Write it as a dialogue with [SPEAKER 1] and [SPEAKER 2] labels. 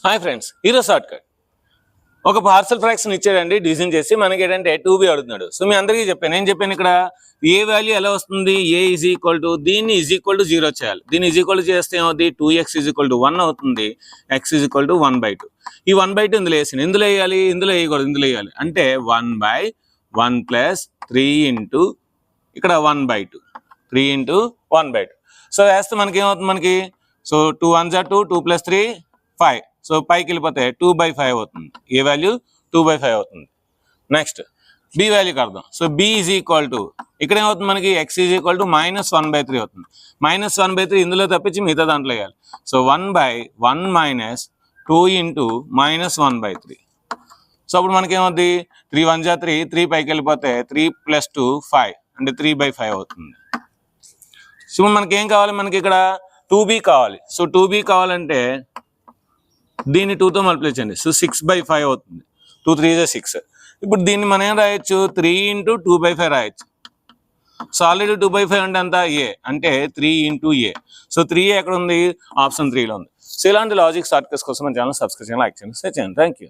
[SPEAKER 1] Hi friends, ఈరోజు short cut. ఒక parcel fraction ఇచ్చాడండి డిజైన్ చేసి, మనకి ఏంటంటే 2b అడుగుతున్నాడు. సో మీ అందరికీ చెప్పాను, ఏం చెప్పాను ఇక్కడ ఏ వాల్యూ ఎలా వస్తుంది, ఏ ఈజ్ ఈక్వల్ టు దీన్ని ఈజ్ ఈక్వల్ టు 0 చేయాలి. దీన్ని ఈజ్ ఈక్వల్ చేస్తే ఏమవుతుంది, 2x ఈజ్ ఈక్వల్ టు 1 అవుతుంది, x ఈజ్ ఈక్వల్ టు 1/2. ఈ 1/2 ఇందులో వేసింది, ఇందులో వేయాలి, ఇందులో వేయకూడదు, ఇందులో వేయాలి. అంటే 1/1 ప్లస్ 3 ఇంటూ ఇక్కడ 1/2, 3 ఇంటూ 1/2. సో వేస్తే మనకి ఏమవుతుంది, మనకి సో 2 1 2, 2 + 3 5. సో పైకి వెళ్ళిపోతే 2/5 అవుతుంది. ఏ వాల్యూ 2/5 అవుతుంది. నెక్స్ట్ బి వాల్యూ కడదాం. So B is equal to ఇక్కడ ఏమవుతుంది, మనకి x ఈజ్ ఈక్వల్ టు -1/3 అవుతుంది. -1/3 ఇందులో తప్పించి మిగతా దాంట్లో వేయాలి. So 1/1 - 2 into -1/3. సో అప్పుడు మనకి ఏమవుతుంది, 3 1 3, 3 పైకి వెళ్ళిపోతే 3 + 2 5, అంటే 3/5 అవుతుంది. సో మనకి ఏం కావాలి, మనకి ఇక్కడ 2b కావాలి. సో 2b కావాలంటే దీన్ని 2తో మల్టిప్లై చేయండి. సో 6/5 అవుతుంది. 2 3 = 6. ఇప్పుడు దీన్ని మనం ఏం రాయొచ్చు, 3 ఇంటూ 2/5 రాయొచ్చు. సో ఆల్రెడీ 2/5 అంటే అంత ఏ, అంటే 3 ఇంటూ ఏ. సో 3 ఎక్కడ ఉంది, ఆప్షన్ 3లో ఉంది. సో ఇలాంటి లాజిక్ షార్ట్ కట్స్ కోసం మన ఛానల్ సబ్స్క్రైబ్ చేయండి, లైక్ చేయండి, షేర్ చేయండి. Thank you.